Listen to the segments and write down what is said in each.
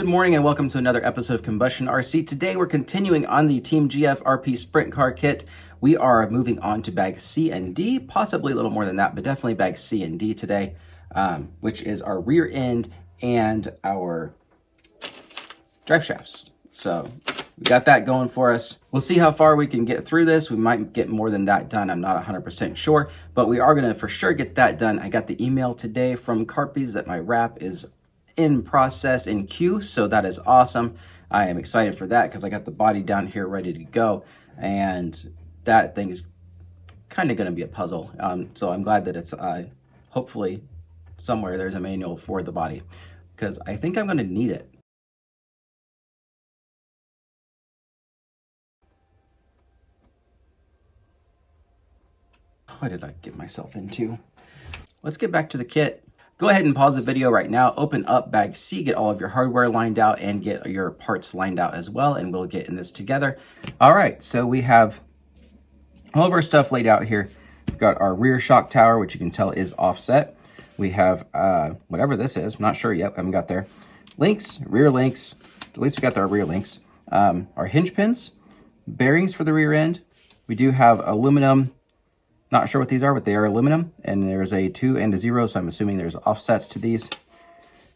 Good morning and welcome to another episode of Combustion RC. Today we're continuing on the Team GFRP Sprint Car Kit. We are moving on to bags C and D, possibly a little more than that, but definitely bags C and D today, which is our rear end and our drive shafts. So we got that going for us. We'll see how far we can get through this. We might get more than that done. I'm not 100% sure, but we are going to for sure get that done. I got the email today from Carpies that my wrap is in process in queue, so that is awesome. I am excited for that because I got the body down here ready to go, and that thing is kind of going to be a puzzle. So I'm glad that it's hopefully somewhere there's a manual for the body, because I think I'm going to need it. What did I get myself into? Let's get back to the kit. Go ahead and pause the video right now, open up bag C, get all of your hardware lined out and get your parts lined out as well, and we'll get in this together. All right, so we have all of our stuff laid out here. We've got our rear shock tower, which you can tell is offset. We have whatever this is, I'm not sure yet, I haven't got there. Links, rear links, at least we got our rear links. Our hinge pins, bearings for the rear end. We do have aluminum. Not sure what these are, but they are aluminum, and there's a 2 and a 0, so I'm assuming there's offsets to these.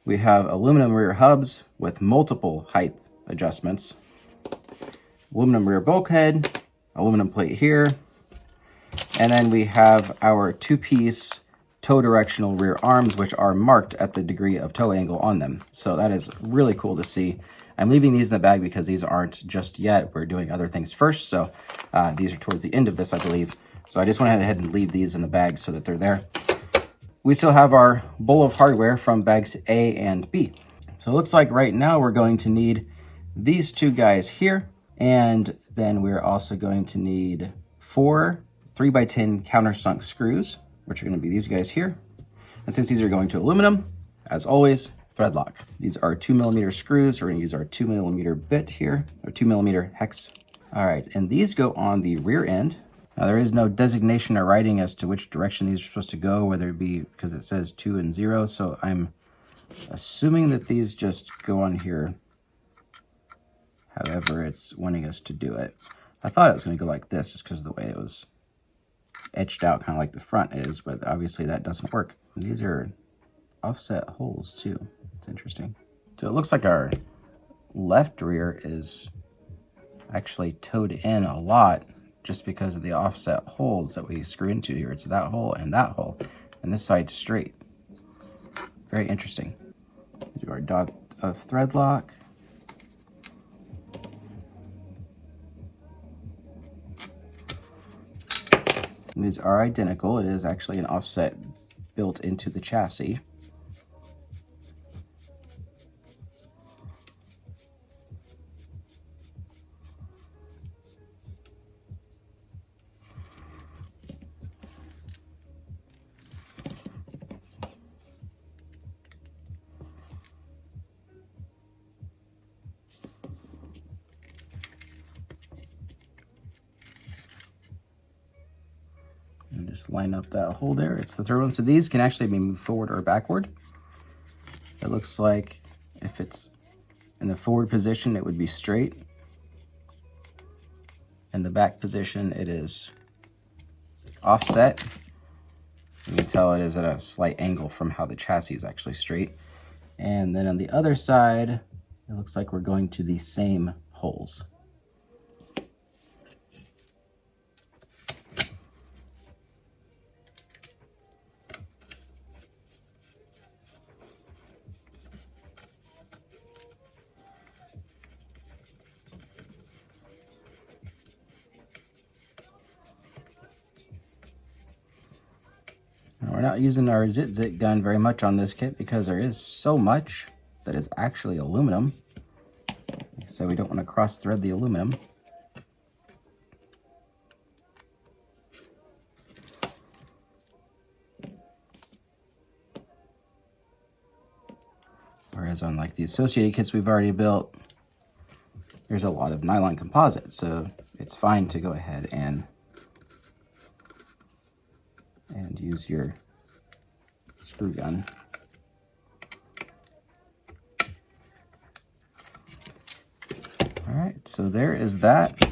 We have aluminum rear hubs with multiple height adjustments. Aluminum rear bulkhead, aluminum plate here, and then we have our 2-piece toe directional rear arms, which are marked at the degree of toe angle on them. So that is really cool to see. I'm leaving these in the bag because these aren't just yet. We're doing other things first, so these are towards the end of this, I believe. So I just went ahead and leave these in the bag so that they're there. We still have our bowl of hardware from bags A and B. So it looks like right now we're going to need these two guys here. And then we're also going to need 4 3x10 countersunk screws, which are going to be these guys here. And since these are going to aluminum, as always, thread lock. These are 2mm screws. We're going to use our 2mm bit here, or 2mm hex. All right, and these go on the rear end. Now, there is no designation or writing as to which direction these are supposed to go, whether it be because it says 2 and 0. So I'm assuming that these just go on here however it's wanting us to do it. I thought it was going to go like this just because of the way it was etched out, kind of like the front is, but obviously that doesn't work. These are offset holes too. It's interesting. So it looks like our left rear is actually towed in a lot, just because of the offset holes that we screw into here. It's that hole, and this side's straight. Very interesting. Do our dot of thread lock. And these are identical. It is actually an offset built into the chassis. And just line up that hole there. It's the third one. So these can actually be moved forward or backward. It looks like if it's in the forward position, it would be straight. In the back position, it is offset. You can tell it is at a slight angle from how the chassis is actually straight. And then on the other side, it looks like we're going to the same holes. We're not using our zit gun very much on this kit because there is so much that is actually aluminum. So we don't want to cross thread the aluminum. Whereas on like the associated kits we've already built, there's a lot of nylon composite. So it's fine to go ahead and use your screw gun. right, so there is that.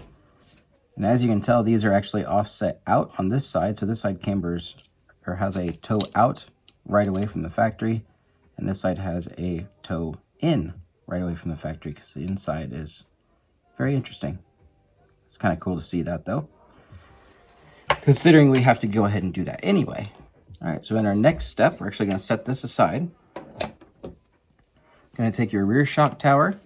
And as you can tell, these are actually offset out on this side. So this side cambers or has a toe out right away from the factory. And this side has a toe in right away from the factory because the inside is very interesting. It's kind of cool to see that though, considering we have to go ahead and do that anyway. All right, so in our next step, we're actually going to set this aside. Going to take your rear shock tower,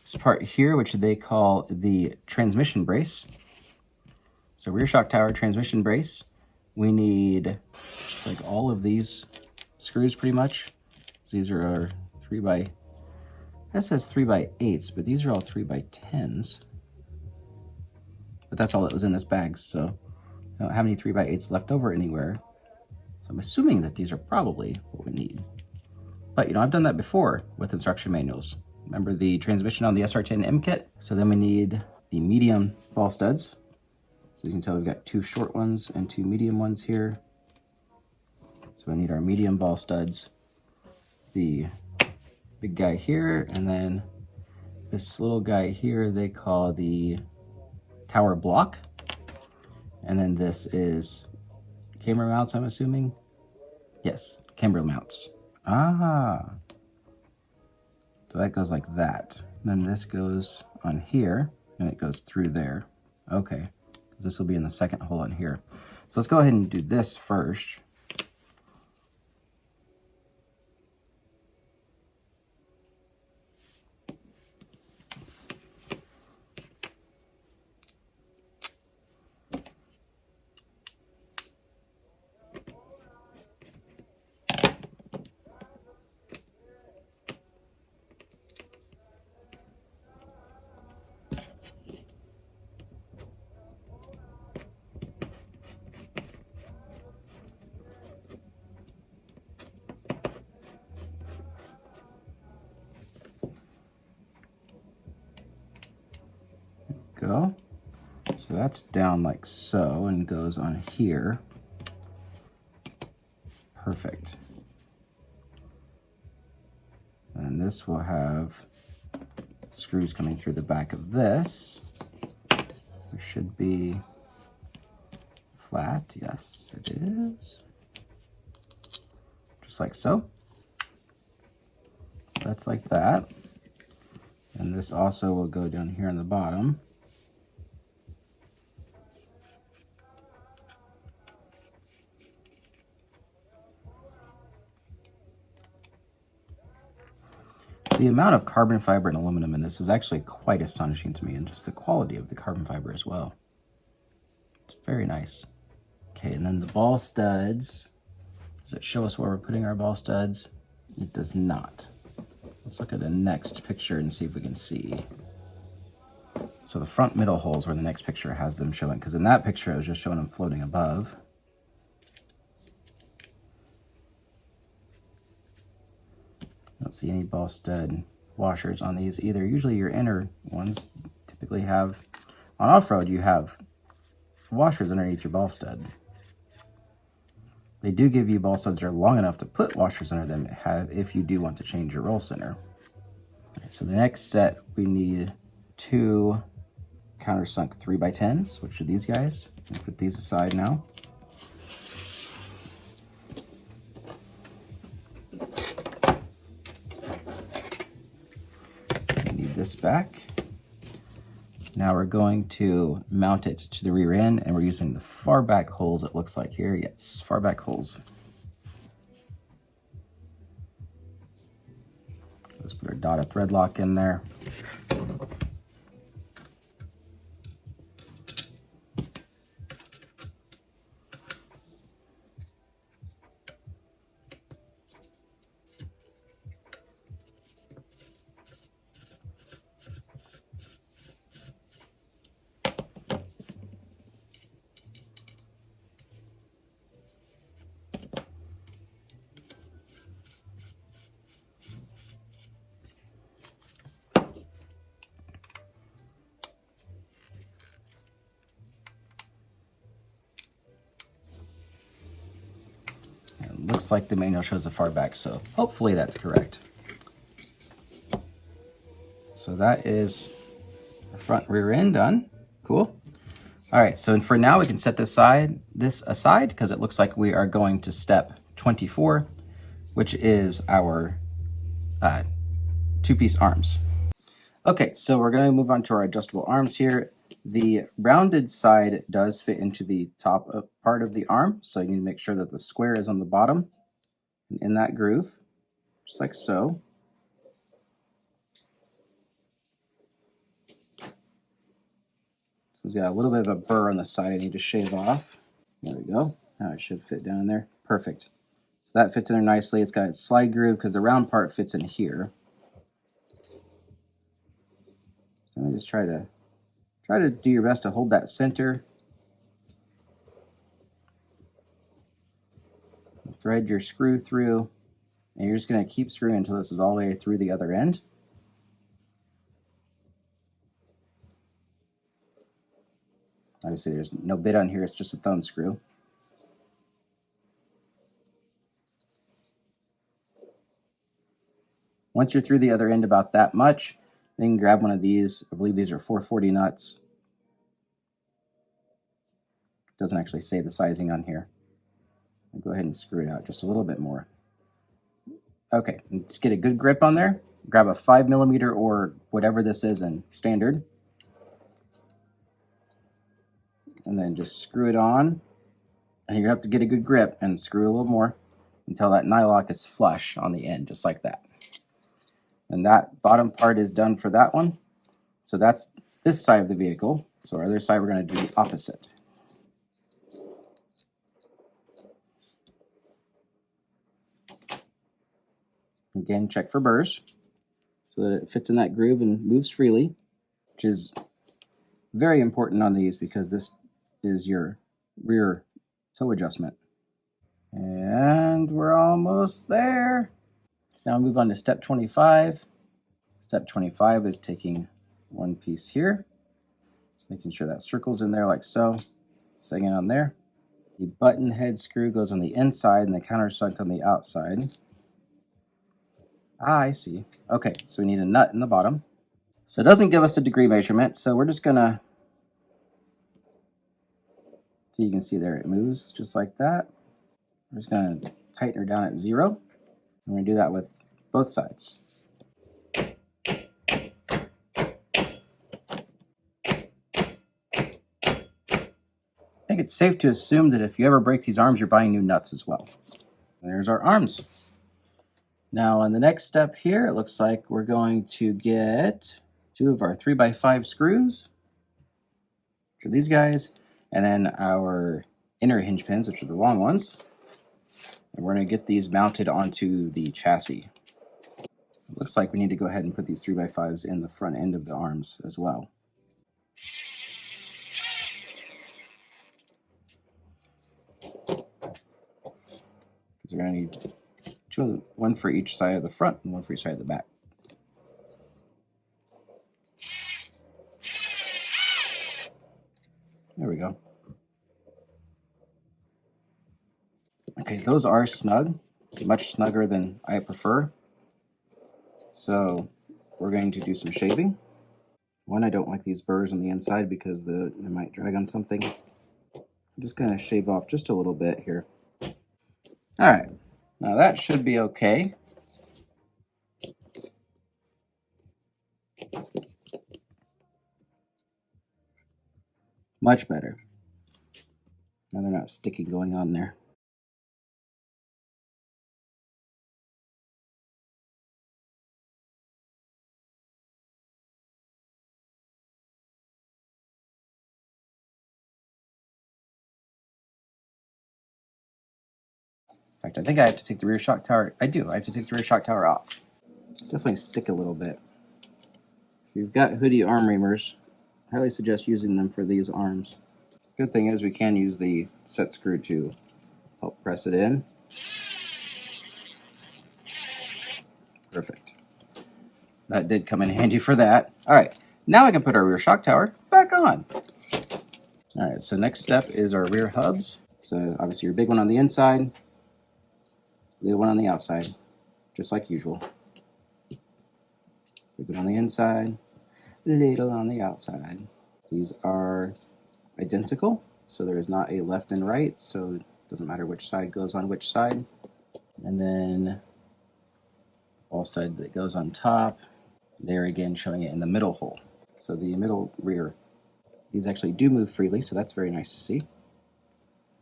this part here, which they call the transmission brace. So rear shock tower, transmission brace. We need, it's like all of these screws pretty much. So these are our 3x, that says 3x8s, but these are all 3x10s. But that's all that was in this bag, so I don't have any 3x8s left over anywhere. So I'm assuming that these are probably what we need. But you know, I've done that before with instruction manuals. Remember the transmission on the SR10M kit? So then we need the medium ball studs. So you can tell we've got 2 short ones and 2 medium ones here. So we need our medium ball studs. The big guy here, and then this little guy here they call the tower block. And then this is camber mounts, I'm assuming. Yes, camber mounts. Ah. So that goes like that. Then this goes on here, and it goes through there. Okay, this will be in the second hole in here. So let's go ahead and do this first. Go. So that's down like so and goes on here. Perfect. And this will have screws coming through the back of this. It should be flat. Yes, it is. Just like so. So that's like that. And this also will go down here on the bottom. The amount of carbon fiber and aluminum in this is actually quite astonishing to me, and just the quality of the carbon fiber as well. It's very nice. Okay, and then the ball studs. Does it show us where we're putting our ball studs? It does not. Let's look at the next picture and see if we can see. So the front middle holes where the next picture has them showing, because in that picture it was just showing them floating above. I don't see any ball stud washers on these either. Usually your inner ones typically have, on off-road you have washers underneath your ball stud. They do give you ball studs that are long enough to put washers under them if you do want to change your roll center. Okay, so the next set, we need 2 countersunk 3x10s, which are these guys. I'm gonna put these aside now. Need this back. Now we're going to mount it to the rear end, and we're using the far back holes, it looks like here. Yes, far back holes. Let's put our dotted thread lock in there. Looks like the manual shows the far back, so hopefully that's correct. So that is Front rear end done. Cool. All right, so for now we can set this aside because it looks like we are going to step 24, which is our two-piece arms. Okay, so we're going to move on to our adjustable arms here. The rounded side does fit into the top part of the arm, so you need to make sure that the square is on the bottom and in that groove, just like so. So it's got a little bit of a burr on the side I need to shave off. There we go. Now it should fit down there. Perfect. So that fits in there nicely. It's got its slide groove because the round part fits in here. So let me just try to do your best to hold that center. Thread your screw through, and you're just going to keep screwing until this is all the way through the other end. Obviously there's no bit on here, it's just a thumb screw. Once you're through the other end about that much, then grab one of these. I believe these are 440 nuts. It doesn't actually say the sizing on here. I'll go ahead and screw it out just a little bit more. Okay, let's get a good grip on there. Grab a 5mm or whatever this is in standard. And then just screw it on. And you're gonna have to get a good grip and screw a little more until that nylock is flush on the end, just like that. And that bottom part is done for that one. So that's this side of the vehicle. So our other side, we're going to do the opposite. Again, check for burrs so that it fits in that groove and moves freely, which is very important on these because this is your rear toe adjustment. And we're almost there. So now move on to step 25. Step 25 is taking one piece here, making sure that circle's in there like so, setting it on there. The button head screw goes on the inside and the countersunk on the outside. Ah, I see. Okay, so we need a nut in the bottom. So it doesn't give us a degree measurement, so we're just gonna, so you can see there it moves just like that. We're just gonna tighten her down at 0. I'm gonna do that with both sides. I think it's safe to assume that if you ever break these arms, you're buying new nuts as well. There's our arms. Now on the next step here, it looks like we're going to get 2 of our 3x5 screws, which are these guys, and then our inner hinge pins, which are the long ones. And we're going to get these mounted onto the chassis. It looks like we need to go ahead and put these 3x5s in the front end of the arms as well. Because we're going to need one for each side of the front and one for each side of the back. There we go. Okay, those are snug, much snugger than I prefer. So we're going to do some shaving. One, I don't like these burrs on the inside because they might drag on something. I'm just going to shave off just a little bit here. All right, now that should be okay. Much better. Now they're not sticky going on there. In fact, I think I have to take the rear shock tower. I do. I have to take the rear shock tower off. It's definitely stick a little bit. If you've got hoodie arm reamers, I highly suggest using them for these arms. Good thing is we can use the set screw to help press it in. Perfect. That did come in handy for that. All right, now I can put our rear shock tower back on. All right, so next step is our rear hubs. So obviously your big one on the inside, little one on the outside, just like usual. Big one on the inside, little on the outside. These are identical, so there is not a left and right, so it doesn't matter which side goes on which side. And then all side that goes on top, there again showing it in the middle hole. So the middle rear, these actually do move freely, so that's very nice to see.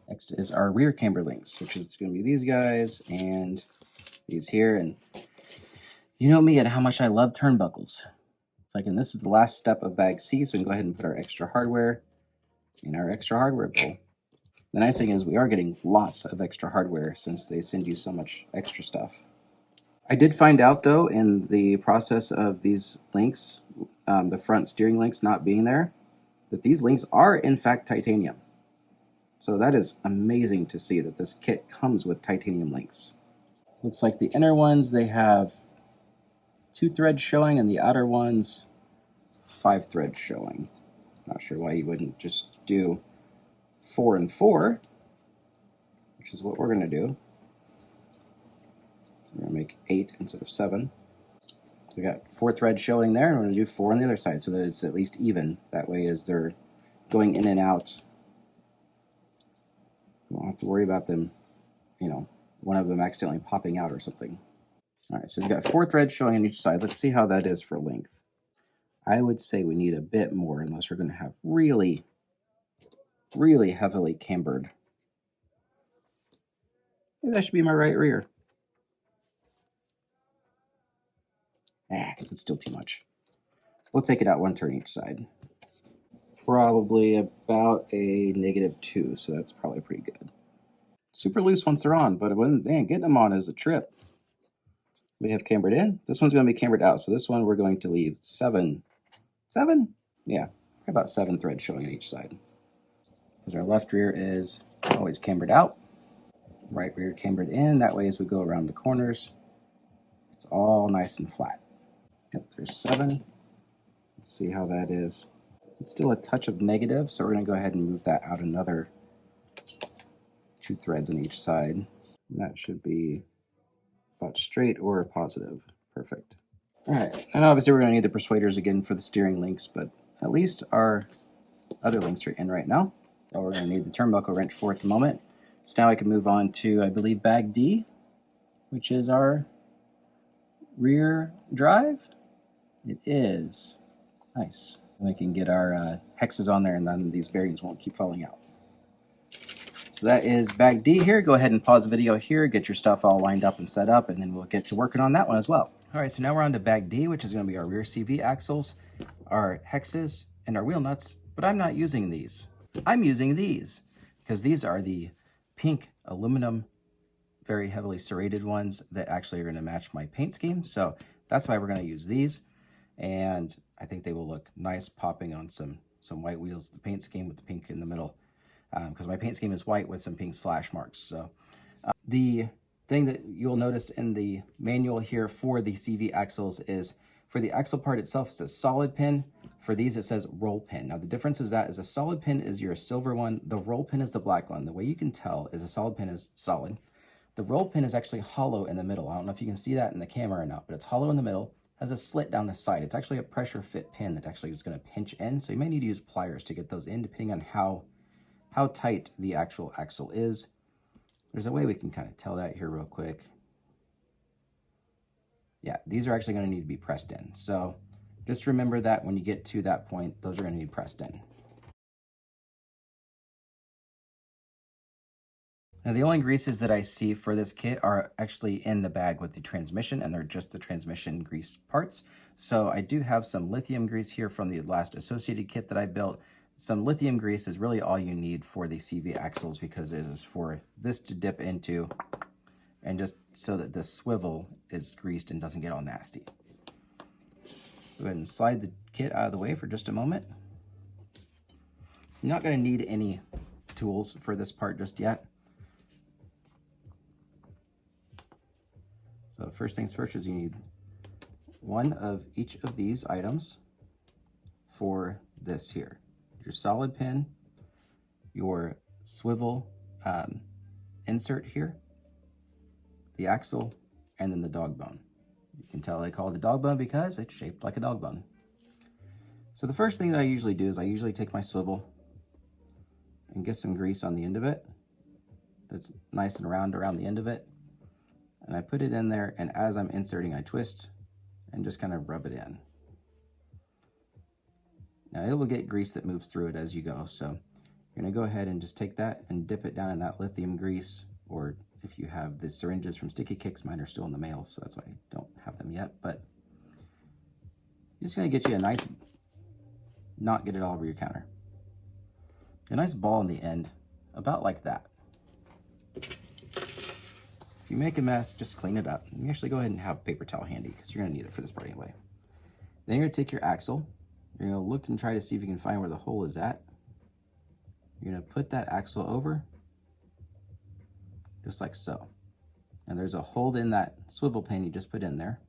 Next is our rear camber links, which is going to be these guys and these here. And you know me and how much I love turnbuckles. It's like, and this is the last step of bag C, so we can go ahead and put our extra hardware in our extra hardware bowl. The nice thing is we are getting lots of extra hardware since they send you so much extra stuff. I did find out though in the process of these links, the front steering links not being there, that these links are in fact titanium. So that is amazing to see that this kit comes with titanium links. Looks like the inner ones, they have 2 threads showing, and the outer ones 5 threads showing. Not sure why you wouldn't just do 4 and 4, which is what we're going to do. We're going to make 8 instead of 7. We got 4 threads showing there, and we're going to do 4 on the other side so that it's at least even. That way, as they're going in and out, you won't have to worry about them, you know, one of them accidentally popping out or something. All right, so we've got 4 threads showing on each side. Let's see how that is for length. I would say we need a bit more unless we're going to have really, really heavily cambered. Maybe that should be my right rear. It's still too much. We'll take it out 1 turn each side. Probably about a -2, so that's probably pretty good. Super loose once they're on, but man, getting them on is a trip. We have cambered in. This one's going to be cambered out, so this one we're going to leave 7. 7? Yeah, about 7 threads showing on each side. Because our left rear is always cambered out. Right rear cambered in. That way, as we go around the corners, it's all nice and flat. Yep, there's 7. Let's see how that is. It's still a touch of negative, so we're going to go ahead and move that out another 2 threads on each side. And that should be about straight or positive. Perfect. All right, and obviously we're going to need the persuaders again for the steering links, but at least our other links are in right now. So we're going to need the turnbuckle wrench for at the moment. So now I can move on to, I believe, bag D, which is our rear drive. It is. Nice. We can get our hexes on there, and then these bearings won't keep falling out. So that is bag D here. Go ahead and pause the video here, get your stuff all lined up and set up, and then we'll get to working on that one as well. All right, so now we're on to bag D, which is going to be our rear CV axles, our hexes, and our wheel nuts, but I'm not using these. I'm using these because these are the pink aluminum, very heavily serrated ones that actually are going to match my paint scheme. So that's why we're going to use these, and I think they will look nice popping on some white wheels, the paint scheme with the pink in the middle. Because my paint scheme is white with some pink slash marks. So the thing that you'll notice in the manual here for the CV axles is for the axle part itself, it says solid pin. For these, it says roll pin. Now, the difference is that a solid pin is your silver one. The roll pin is the black one. The way you can tell is a solid pin is solid. The roll pin is actually hollow in the middle. I don't know if you can see that in the camera or not, but it's hollow in the middle, has a slit down the side. It's actually a pressure fit pin that actually is going to pinch in. So you may need to use pliers to get those in, depending on how tight the actual axle is. There's a way we can kind of tell that here real quick. Yeah, these are actually going to need to be pressed in. So just remember that when you get to that point, those are going to need pressed in. Now, the only greases that I see for this kit are actually in the bag with the transmission, and they're just the transmission grease parts. So I do have some lithium grease here from the last associated kit that I built. Some lithium grease is really all you need for the CV axles because it is for this to dip into and just so that the swivel is greased and doesn't get all nasty. Go ahead and slide the kit out of the way for just a moment. You're not going to need any tools for this part just yet. So first things first is you need one of each of these items for this here. Your solid pin, your swivel insert here, the axle, and then the dog bone. You can tell they call it the dog bone because it's shaped like a dog bone. So the first thing that I usually do is I usually take my swivel and get some grease on the end of it. That's nice and round around the end of it. And I put it in there, and as I'm inserting, I twist and just kind of rub it in. Now it will get grease that moves through it as you go. So you're gonna go ahead and just take that and dip it down in that lithium grease, or if you have the syringes from Sticky Kicks, mine are still in the mail, so that's why I don't have them yet. But just gonna get you a nice, not get it all over your counter. A nice ball in the end, about like that. If you make a mess, just clean it up. You actually go ahead and have a paper towel handy because you're gonna need it for this part anyway. Then you're gonna take your axle. You're gonna look and try to see if you can find where the hole is at. You're gonna put that axle over, just like so. And there's a hole in that swivel pin you just put in there.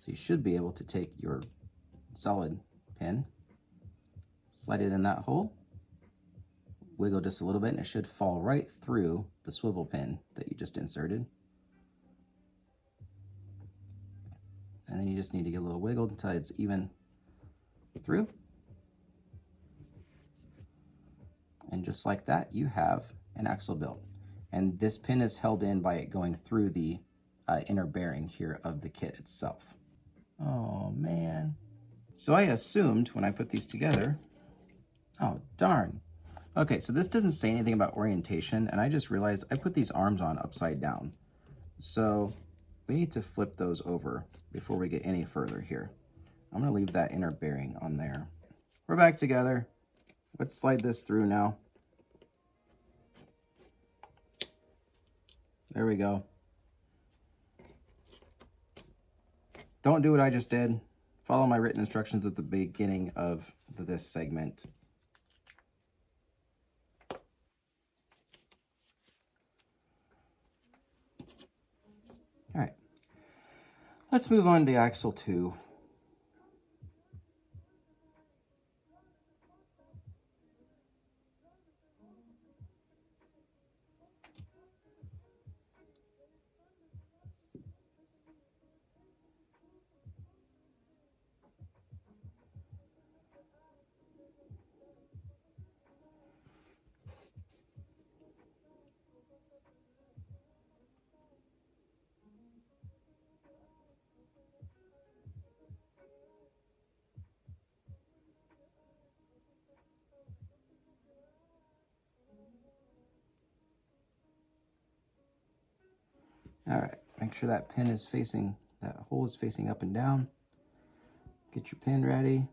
So you should be able to take your solid pin, slide it in that hole, wiggle just a little bit, and it should fall right through the swivel pin that you just inserted. And then you just need to get a little wiggle until it's even through. And just like that, you have an axle built. And this pin is held in by it going through the inner bearing here of the kit itself. Oh man. So I assumed when I put these together, oh darn. Okay, so this doesn't say anything about orientation, and I just realized I put these arms on upside down. So we need to flip those over before we get any further here. I'm gonna leave that inner bearing on there. We're back together. Let's slide this through now. There we go. Don't do what I just did. Follow my written instructions at the beginning of this segment. All right, let's move on to axle 2. All right, make sure that pin is facing, that hole is facing up and down. Get your pin ready.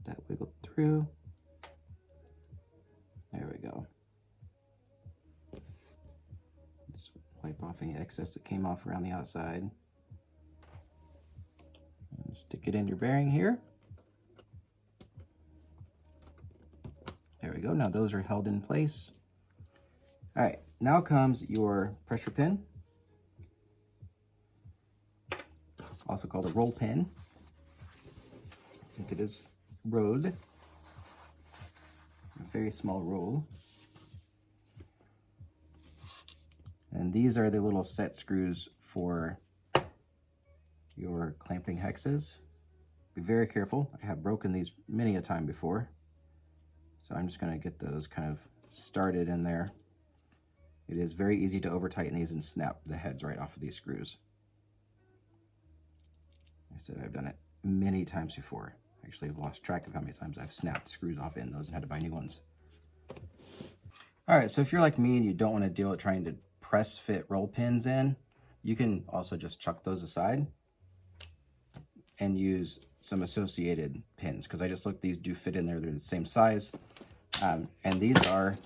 That wiggled through. There we go. Just wipe off any excess that came off around the outside. And stick it in your bearing here. There we go. Now those are held in place. All right, now comes your pressure pin, also called a roll pin, since it is rolled, a very small roll. And these are the little set screws for your clamping hexes. Be very careful. I have broken these many a time before. So I'm just gonna get those kind of started in there. It is very easy to over tighten these and snap the heads right off of these screws. I said I've done it many times before. Actually, I've lost track of how many times I've snapped screws off in those and had to buy new ones. All right, so if you're like me and you don't want to deal with trying to press fit roll pins in, you can also just chuck those aside and use some associated pins, because I just looked, these do fit in there, they're the same size. And these are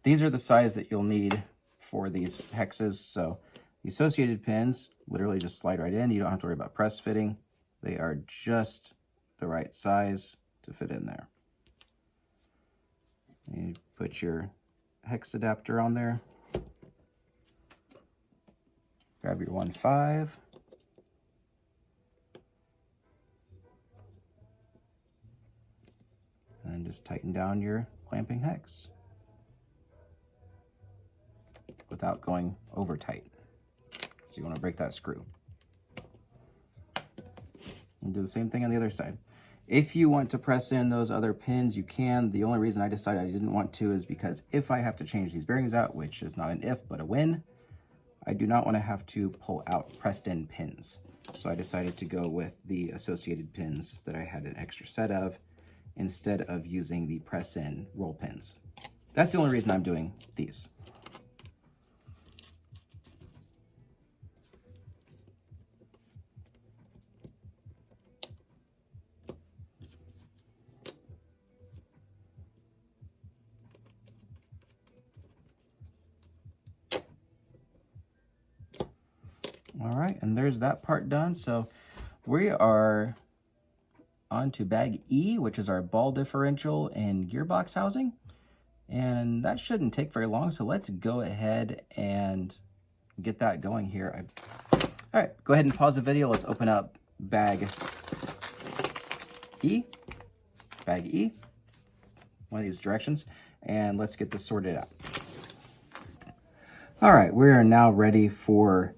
the size that you'll need for these hexes. So the associated pins literally just slide right in. You don't have to worry about press fitting. They are just the right size to fit in there. You put your hex adapter on there. Grab your 1.5. just tighten down your clamping hex without going over tight. So you want to break that screw. And do the same thing on the other side. If you want to press in those other pins, you can. The only reason I decided I didn't want to is because if I have to change these bearings out, which is not an if, but a when, I do not want to have to pull out pressed in pins. So I decided to go with the associated pins that I had an extra set of instead of using the press in roll pins. That's the only reason I'm doing these. All right, and there's that part done. So we are on to bag E, which is our ball differential and gearbox housing. And that shouldn't take very long. So let's go ahead and get that going here. All right, go ahead and pause the video. Let's open up bag E, one of these directions, and let's get this sorted out. All right, we are now ready for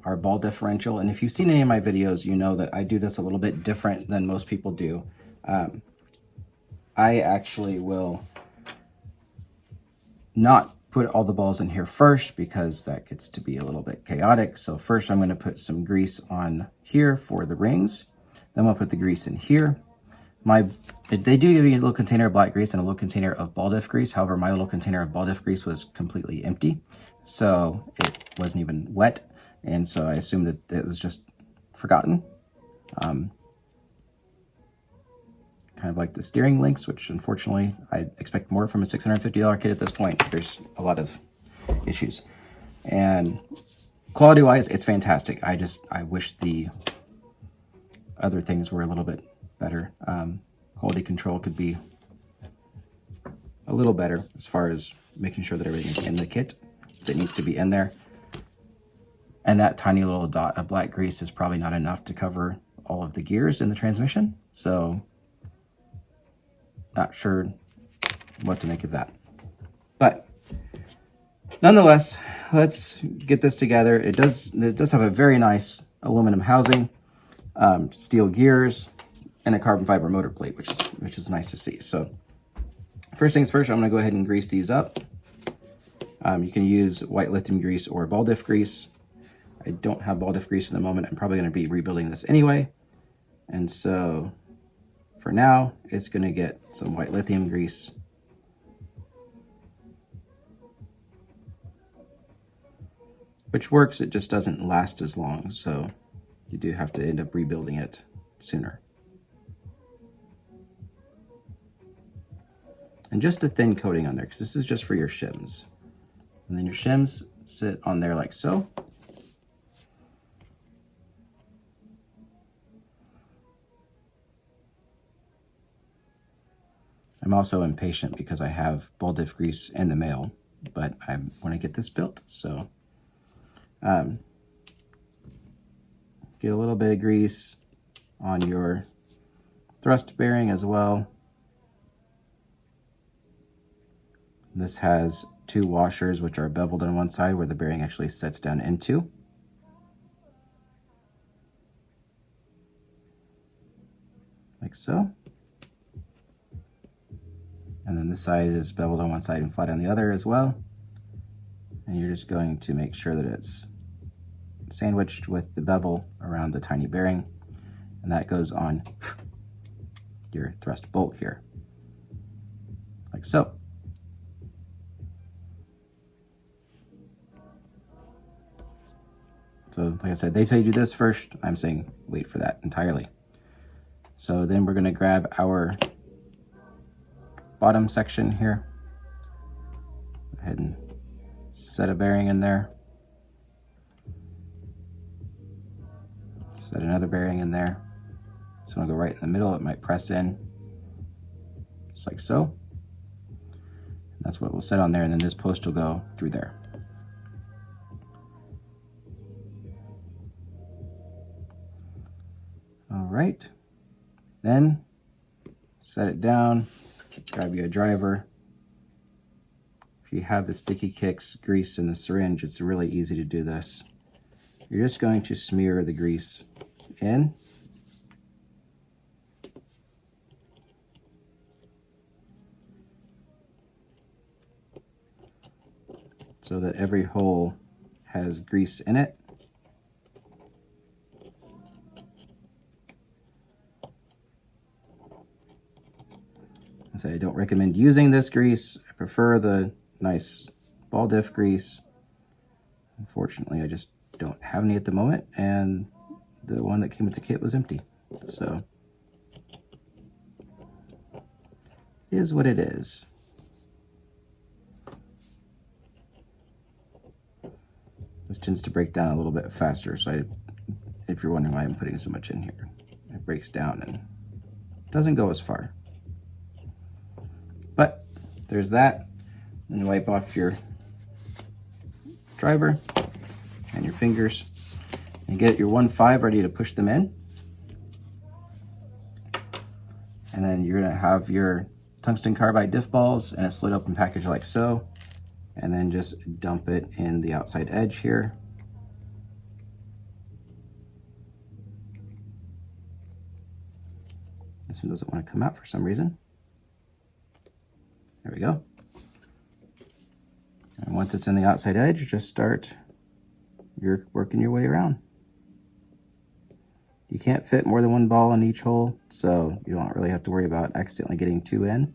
our ball differential. And if you've seen any of my videos, you know that I do this a little bit different than most people do. I actually will not put all the balls in here first because that gets to be a little bit chaotic. So first I'm going to put some grease on here for the rings. Then we'll put the grease in here. They do give you a little container of black grease and a little container of ball diff grease. However, my little container of ball diff grease was completely empty. So it wasn't even wet. And so I assumed that it was just forgotten. Kind of like the steering links, which unfortunately I expect more from a $650 kit at this point. There's a lot of issues. And quality-wise, it's fantastic. I wish the other things were a little bit better. Quality control could be a little better as far as making sure that everything's in the kit that needs to be in there. And that tiny little dot of black grease is probably not enough to cover all of the gears in the transmission. So not sure what to make of that. But nonetheless, let's get this together. It does have a very nice aluminum housing, steel gears, and a carbon fiber motor plate, which is nice to see. So first things first, I'm gonna go ahead and grease these up. You can use white lithium grease or ball diff grease. I don't have ball diff grease at the moment. I'm probably gonna be rebuilding this anyway. And so for now, it's gonna get some white lithium grease. Which works, it just doesn't last as long. So you do have to end up rebuilding it sooner. And just a thin coating on there, because this is just for your shims. And then your shims sit on there like so. I'm also impatient because I have ball diff grease in the mail, but I want to get this built. So get a little bit of grease on your thrust bearing as well. This has two washers which are beveled on one side where the bearing actually sets down into. Like so. And then this side is beveled on one side and flat on the other as well. And you're just going to make sure that it's sandwiched with the bevel around the tiny bearing. And that goes on your thrust bolt here. Like so. So like I said, they say do this first. I'm saying wait for that entirely. So then we're going to grab our bottom section here. Go ahead and set a bearing in there. Set another bearing in there. So I'm going to go right in the middle. It might press in just like so. That's what we'll set on there, and then this post will go through there. All right, then set it down, grab you a driver. If you have the sticky kicks grease in the syringe, it's really easy to do this. You're just going to smear the grease in. So that every hole has grease in it. I say I don't recommend using this grease. I prefer the nice ball diff grease. Unfortunately, I just don't have any at the moment, and the one that came with the kit was empty. So, it is what it is. This tends to break down a little bit faster, so if you're wondering why I'm putting so much in here, it breaks down and doesn't go as far. But there's that. Then you wipe off your driver and your fingers and get your 1.5 ready to push them in. And then you're gonna have your tungsten carbide diff balls in a slid open package like so, and then just dump it in the outside edge here. This one doesn't want to come out for some reason. There we go. And once it's in the outside edge, just start working your way around. You can't fit more than one ball in each hole, so you don't really have to worry about accidentally getting two in.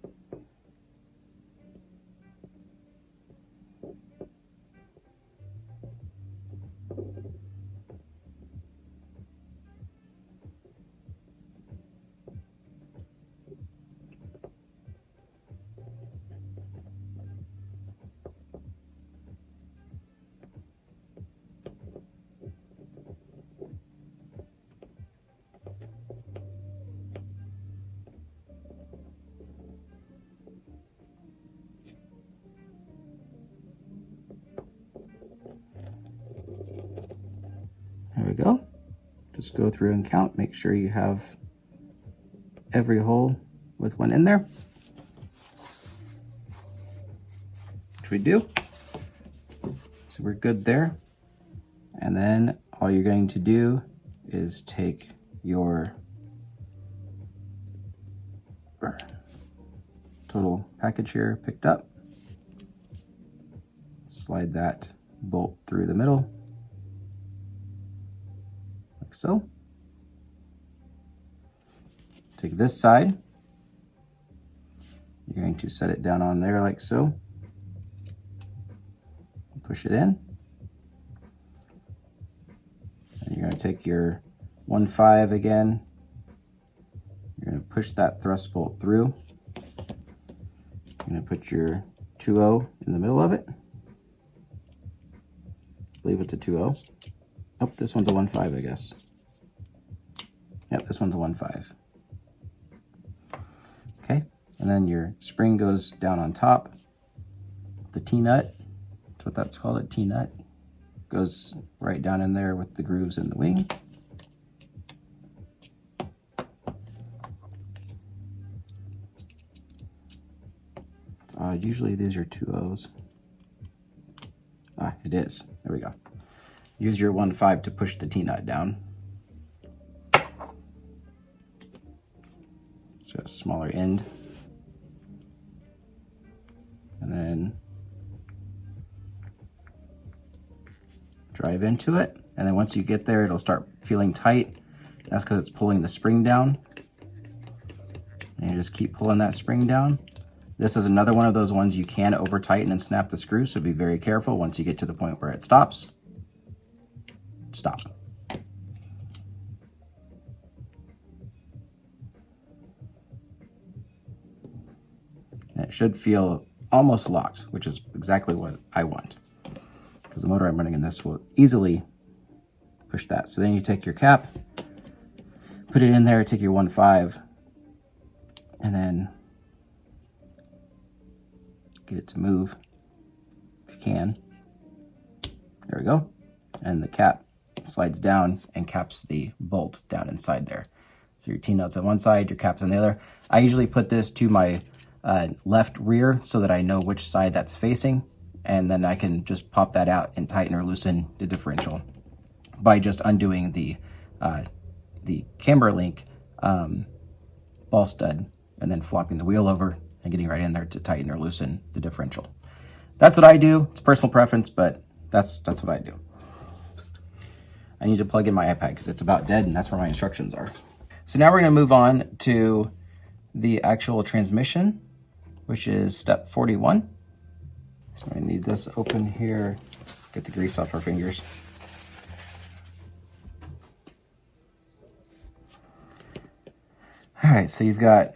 There we go. Just go through and count. Make sure you have every hole with one in there, which we do. So we're good there. And then all you're going to do is take your total package here picked up, slide that bolt through the middle, like so. Take this side, you're going to set it down on there like so, push it in, and you're going to take your 1.5 again, you're going to push that thrust bolt through, you're going to put your 2.0 in the middle of it, I believe it's a 2.0, oh, this one's a 1.5 I guess, yep, this one's a 1.5. Okay, and then your spring goes down on top. The T-nut, that's what that's called, a T-nut, goes right down in there with the grooves in the wing. Usually these are 2.0s. Ah, it is. There we go. Use your 1.5 to push the T-nut down. So a smaller end, and then drive into it, and then once you get there it'll start feeling tight. That's because it's pulling the spring down, and you just keep pulling that spring down. This is another one of those ones you can over tighten and snap the screw, so be very careful. Once you get to the point where it stops, stop. It should feel almost locked, which is exactly what I want, because the motor I'm running in this will easily push that. So then you take your cap, put it in there, take your 1.5, and then get it to move if you can. There we go. And the cap slides down and caps the bolt down inside there. So your T-nut's on one side, your cap's on the other. I usually put this to my left rear so that I know which side that's facing, and then I can just pop that out and tighten or loosen the differential by just undoing the camber link ball stud and then flopping the wheel over and getting right in there to tighten or loosen the differential. That's what I do. It's personal preference, but that's what I do. I need to plug in my iPad because it's about dead, and that's where my instructions are. So now we're going to move on to the actual transmission, which is step 41. So I need this open here, get the grease off our fingers. All right, so you've got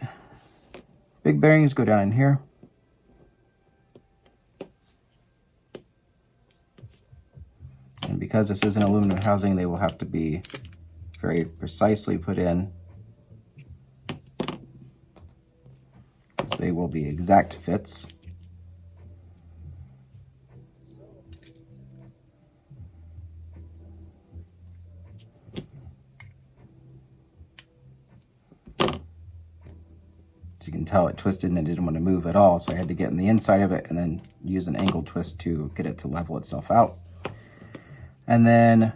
big bearings go down in here. And because this is an aluminum housing, they will have to be very precisely put in, because they will be exact fits. As you can tell, it twisted and it didn't want to move at all, so I had to get in the inside of it and then use an angle twist to get it to level itself out. And then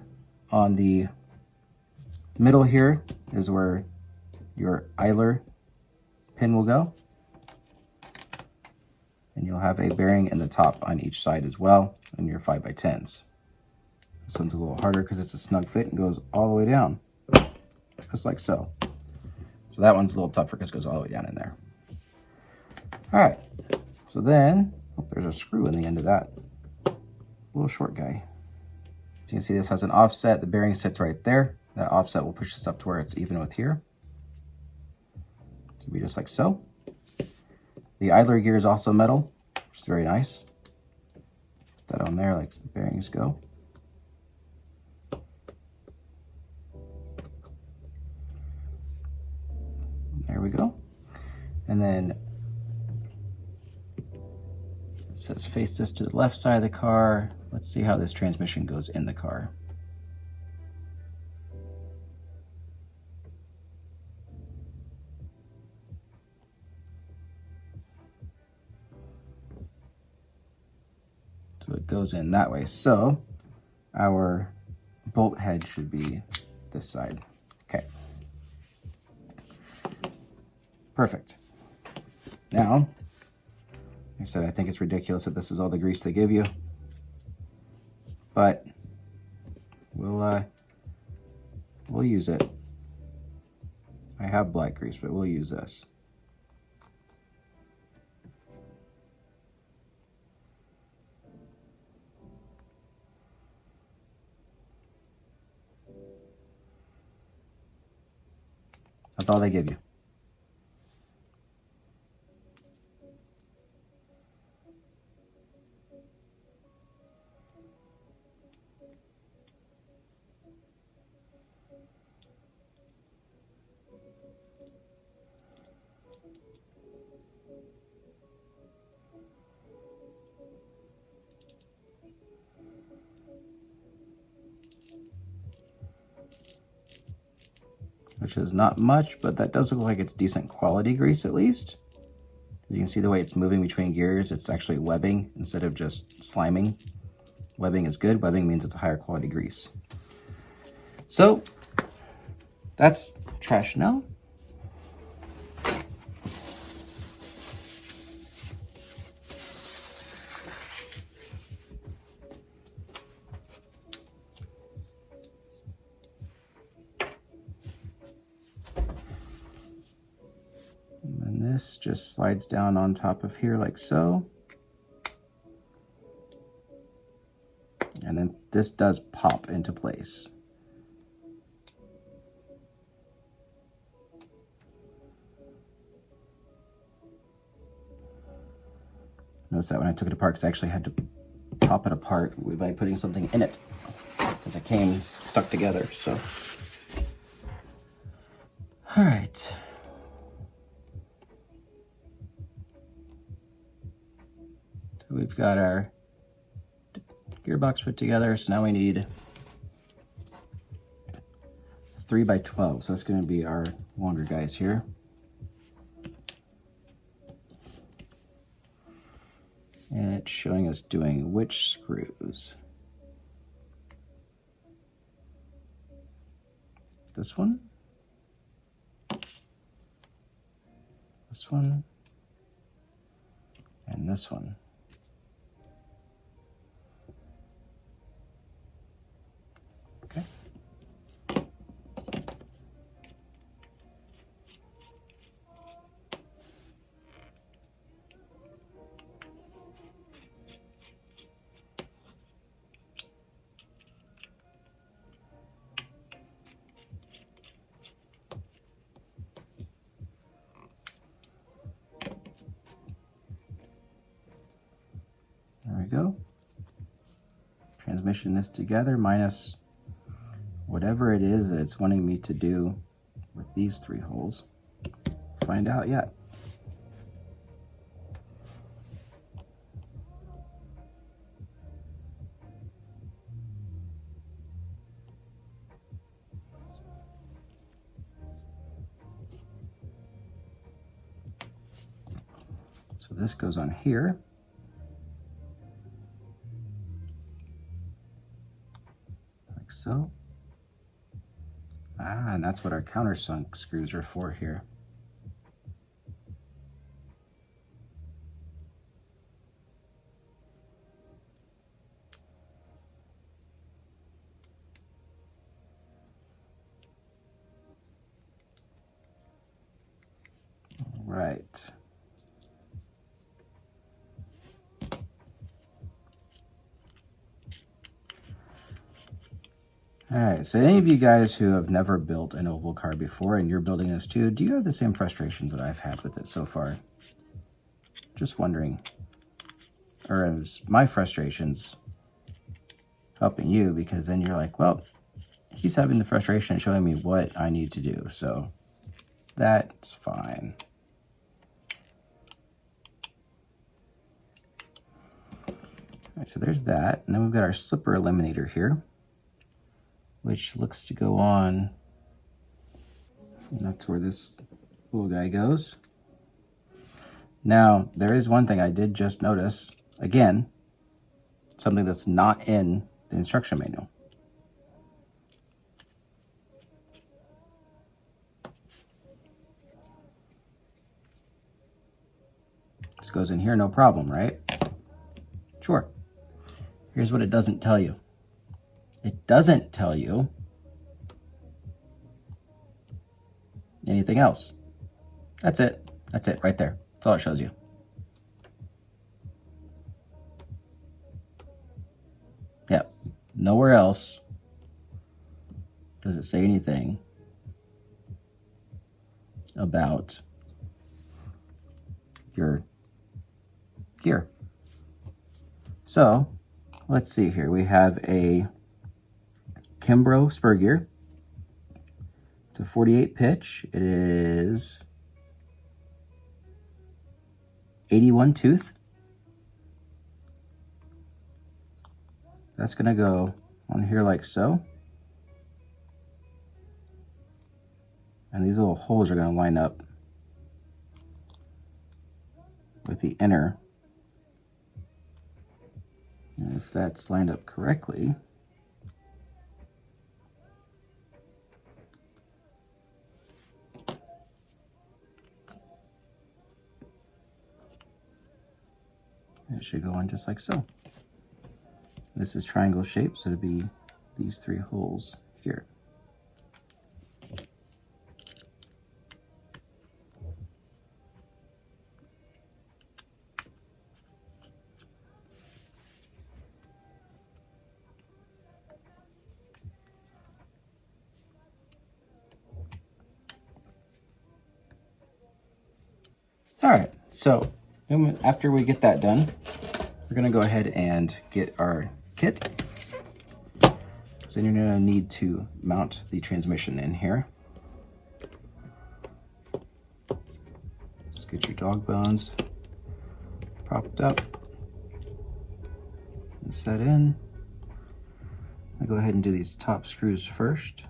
on the middle here is where your idler pin will go. And you'll have a bearing in the top on each side as well in your 5x10s. This one's a little harder because it's a snug fit and goes all the way down, just like so. So that one's a little tougher because it goes all the way down in there. All right, so then, oh, there's a screw in the end of that little short guy. So you can see this has an offset. The bearing sits right there. That offset will push this up to where it's even with here. It'll be just like so. The idler gear is also metal, which is very nice. Put that on there like the bearings go. There we go. And then it says face this to the left side of the car. Let's see how this transmission goes in the car. So it goes in that way. So our bolt head should be this side. Okay. Perfect. Now, like I said, I think it's ridiculous that this is all the grease they give you, but we'll use it. I have black grease, but we'll use this. That's all they give you. Which is not much, but that does look like it's decent quality grease at least. As you can see the way it's moving between gears, it's actually webbing instead of just sliming. Webbing is good. Webbing means it's a higher quality grease. So that's trash now. And this just slides down on top of here like so. And then this does pop into place. Notice that when I took it apart, because I actually had to pop it apart by putting something in it, because it came stuck together, so. All right. So we've got our gearbox put together, so now we need 3x12, so that's going to be our longer guys here. And it's showing us doing which screws. This one, this one, and this one. Okay. There we go. Transmission this together minus whatever it is that it's wanting me to do with these 3 holes. Find out yet. So this goes on here. Like so. Ah, and that's what our countersunk screws are for here. Right. All right, so any of you guys who have never built an oval car before and you're building this too, do you have the same frustrations that I've had with it so far? Just wondering. Or is my frustrations helping you? Because then you're like, well, he's having the frustration and showing me what I need to do, so that's fine. All right, so there's that. And then we've got our slipper eliminator here, which looks to go on. And that's where this little guy goes. Now, there is one thing I did just notice. Again, something that's not in the instruction manual. This goes in here, no problem, right? Sure. Here's what it doesn't tell you. It doesn't tell you anything else. That's it. That's it right there. That's all it shows you. Yep. Nowhere else does it say anything about your gear. So let's see here. We have a Kimbrough spur gear. It's a 48 pitch. It is 81 tooth. That's gonna go on here like so. And these little holes are gonna line up with the inner. And if that's lined up correctly, it should go on just like so. This is triangle shaped, so it'd be these 3 holes here. All right, so after we get that done, we're gonna go ahead and get our kit. So then you're gonna need to mount the transmission in here. Just get your dog bones propped up and set in. I'll go ahead and do these top screws first.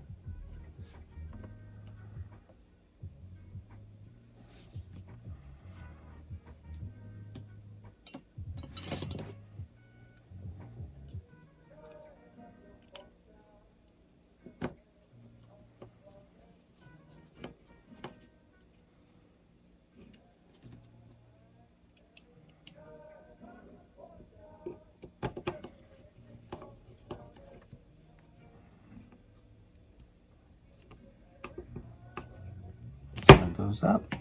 those up.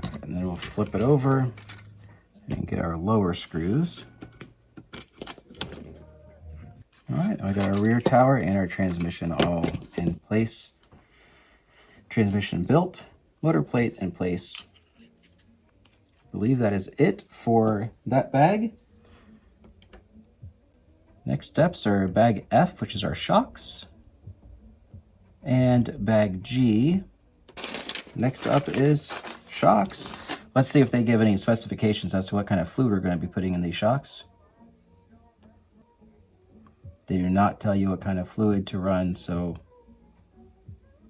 All right, and then we'll flip it over and get our lower screws. All right, I got our rear tower and our transmission all in place. Transmission built, motor plate in place. I believe that is it for that bag. Next steps are bag F, which is our shocks, and bag G. Next up is shocks. Let's see if they give any specifications as to what kind of fluid we're going to be putting in these shocks. They do not tell you what kind of fluid to run, so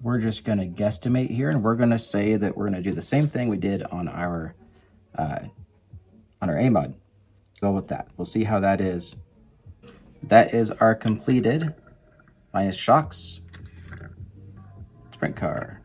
we're just going to guesstimate here, and we're going to say that we're going to do the same thing we did on our A-mod. Go with that. We'll see how that is. That is our completed minus shocks sprint car.